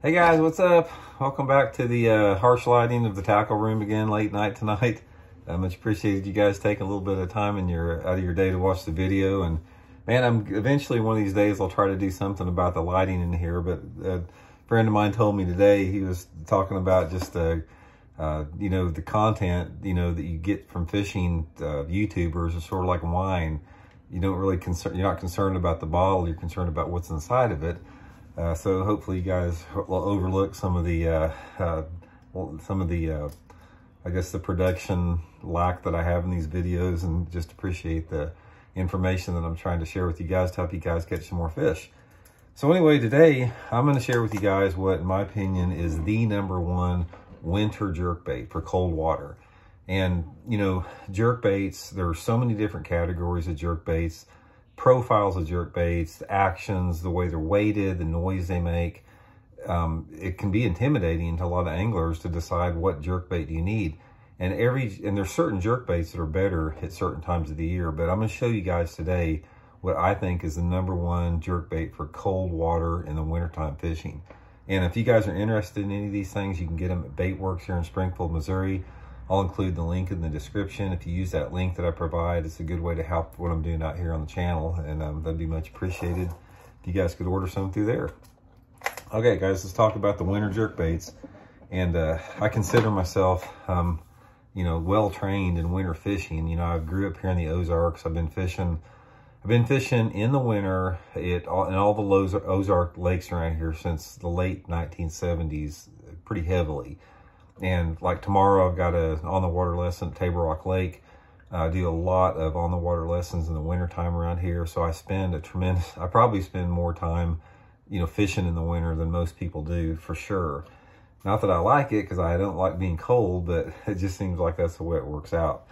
Hey guys, what's up? Welcome back to the harsh lighting of the tackle room again, late night tonight. Much appreciated you guys taking a little bit of time out of your day to watch the video. And man, eventually one of these days I'll try to do something about the lighting in here. But a friend of mine told me today, he was talking about just the content that you get from fishing YouTubers is sort of like wine. You don't really you're not concerned about the bottle, you're concerned about what's inside of it. So hopefully you guys will overlook some of the I guess the production lack that I have in these videos, and just appreciate the information that I'm trying to share with you guys to help you guys catch some more fish. So anyway, today I'm going to share with you guys what, in my opinion, is the #1 winter jerkbait for cold water. And jerkbaits, there are so many different categories of jerkbaits, profiles of jerkbaits, the actions, the way they're weighted, the noise they make. It can be intimidating to a lot of anglers to decide what jerkbait you need. And there's certain jerkbaits that are better at certain times of the year, but I'm going to show you guys today what I think is the #1 jerkbait for cold water in the wintertime fishing. And if you guys are interested in any of these things, you can get them at Baitworks here in Springfield, Missouri. I'll include the link in the description. If you use that link that I provide, it's a good way to help what I'm doing out here on the channel, and that'd be much appreciated if you guys could order some through there. Okay, guys, let's talk about the winter jerkbaits. And I consider myself, well-trained in winter fishing. I grew up here in the Ozarks. I've been fishing in the winter in all the Ozark lakes around here since the late 1970s, pretty heavily. And like tomorrow, I've got a on-the-water lesson at Table Rock Lake. I do a lot of on-the-water lessons in the wintertime around here. So I probably spend more time, fishing in the winter than most people do, for sure. Not that I like it, because I don't like being cold, but it just seems like that's the way it works out.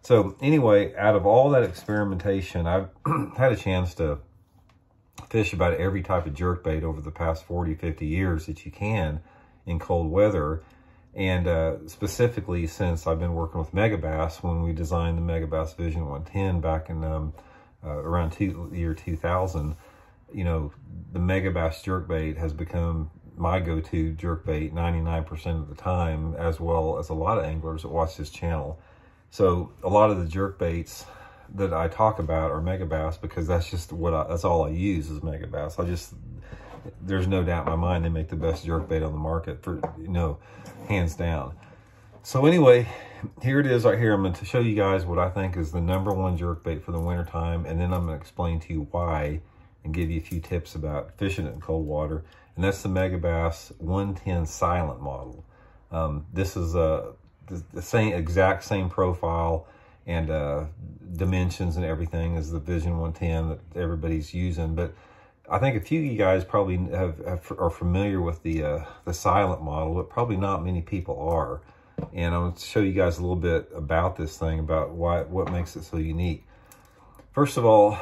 So anyway, out of all that experimentation, I've had a chance to fish about every type of jerkbait over the past 40, 50 years that you can in cold weather. And specifically, since I've been working with Megabass, when we designed the Megabass Vision 110 back in around the year 2000, the Megabass jerkbait has become my go-to jerkbait 99% of the time, as well as a lot of anglers that watch this channel. So a lot of the jerkbaits that I talk about are Megabass, because that's just that's all I use is Megabass. There's no doubt in my mind they make the best jerkbait on the market, for hands down. So anyway, here it is right here. I'm going to show you guys what I think is the #1 jerkbait for the wintertime, and then I'm going to explain to you why and give you a few tips about fishing it in cold water. And that's the Megabass 110 Silent model. This is the exact same profile and dimensions and everything as the Vision 110 that everybody's using, but I think a few of you guys probably are familiar with the Silent model, but probably not many people are. And I'm going to show you guys a little bit about this thing, about what makes it so unique. First of all,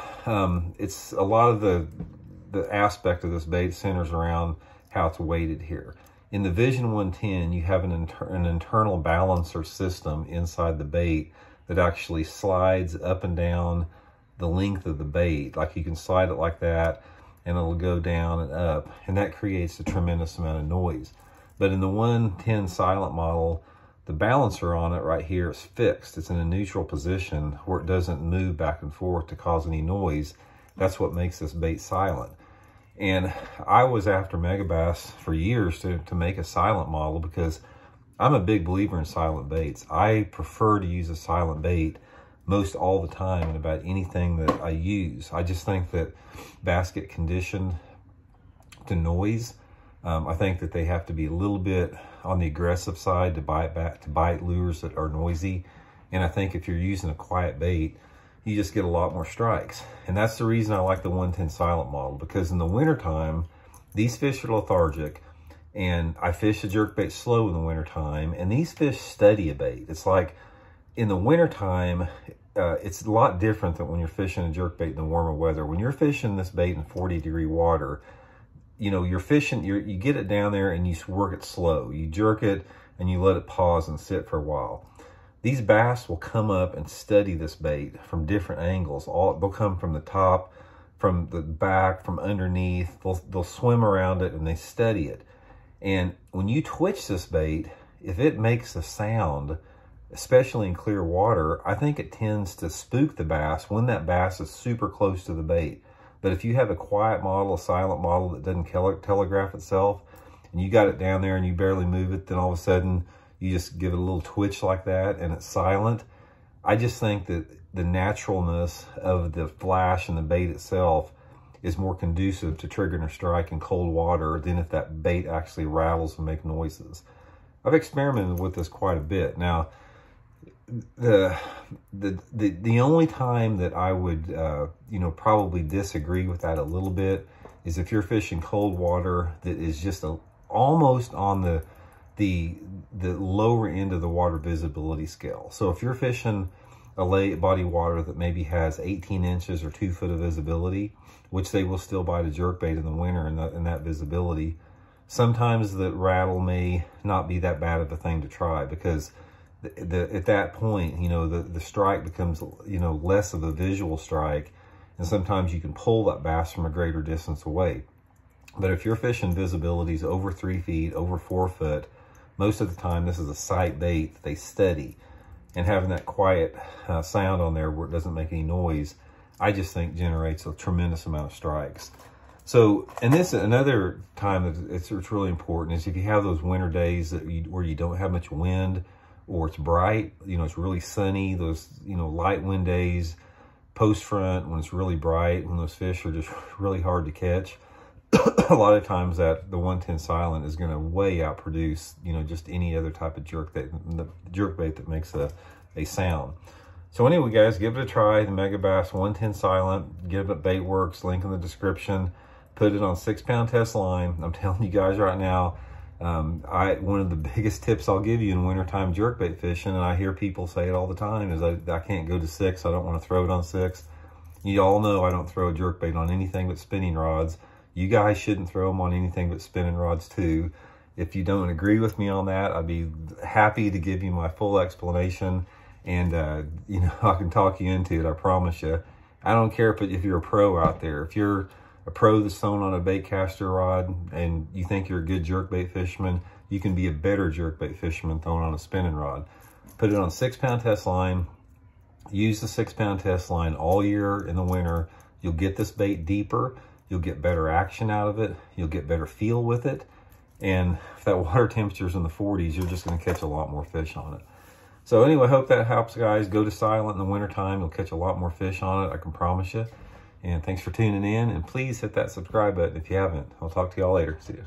it's a lot of the aspect of this bait centers around how it's weighted here. In the Vision 110, you have an internal balancer system inside the bait that actually slides up and down the length of the bait. Like, you can slide it like that, and it'll go down and up, and that creates a tremendous amount of noise. But in the 110 Silent model, the balancer on it right here is fixed. It's in a neutral position where it doesn't move back and forth to cause any noise. That's what makes this bait silent. And I was after Megabass for years to make a silent model, because I'm a big believer in silent baits. I prefer to use a silent bait most all the time in about anything that I use. I just think that bass get conditioned to noise. I think that they have to be a little bit on the aggressive side to bite lures that are noisy. And I think if you're using a quiet bait, you just get a lot more strikes. And that's the reason I like the 110 Silent model, because in the wintertime, these fish are lethargic, and I fish a jerkbait slow in the wintertime, and these fish study a bait. It's like, in the wintertime, it's a lot different than when you're fishing a jerkbait in the warmer weather. When you're fishing this bait in 40-degree water, you're fishing, you get it down there and you work it slow. You jerk it and you let it pause and sit for a while. These bass will come up and study this bait from different angles. They'll come from the top, from the back, from underneath. They'll swim around it and they study it. And when you twitch this bait, if it makes a sound, especially in clear water, I think it tends to spook the bass when that bass is super close to the bait. But if you have a quiet model, a silent model that doesn't telegraph itself, and you got it down there and you barely move it, then all of a sudden you just give it a little twitch like that and it's silent. I just think that the naturalness of the flash and the bait itself is more conducive to triggering a strike in cold water than if that bait actually rattles and makes noises. I've experimented with this quite a bit. Now, the only time that I would you know, probably disagree with that a little bit is if you're fishing cold water that is just almost on the lower end of the water visibility scale. So if you're fishing a lake body water that maybe has 18 inches or 2 foot of visibility, which they will still bite a jerkbait in the winter in that visibility, sometimes the rattle may not be that bad of a thing to try, because at that point, you know, the strike becomes, you know, less of a visual strike, and sometimes you can pull that bass from a greater distance away. But if you're fishing visibilities over 3 feet, over 4 foot, most of the time this is a sight bait that they steady, and having that quiet sound on there where it doesn't make any noise, I just think generates a tremendous amount of strikes. So, and this, another time that it's really important is if you have those winter days where you don't have much wind, or it's bright, you know, it's really sunny, those, you know, light wind days, post front, when it's really bright, when those fish are just really hard to catch, a lot of times that the 110 silent is going to way outproduce, you know, just any other type of jerkbait that makes a sound. So anyway, guys, give it a try. The Megabass 110 silent. Give it Baitworks, link in the description. Put it on 6-pound test line. I'm telling you guys right now, one of the biggest tips I'll give you in wintertime jerkbait fishing, and I hear people say it all the time, is I can't go to 6. I don't want to throw it on 6. You all know I don't throw a jerkbait on anything but spinning rods. You guys shouldn't throw them on anything but spinning rods too. If you don't agree with me on that, I'd be happy to give you my full explanation, and you know, I can talk you into it, I promise you. I don't care if you're a pro out there. If you're a pro that's thrown on a bait caster rod and you think you're a good jerkbait fisherman, you can be a better jerkbait fisherman throwing on a spinning rod. Put it on a 6-pound test line. Use the 6-pound test line all year in the winter. You'll get this bait deeper. You'll get better action out of it. You'll get better feel with it. And if that water temperature's in the 40s, you're just going to catch a lot more fish on it. So anyway, hope that helps, guys. Go to silent in the wintertime. You'll catch a lot more fish on it, I can promise you. And thanks for tuning in. And please hit that subscribe button if you haven't. I'll talk to y'all later. See you.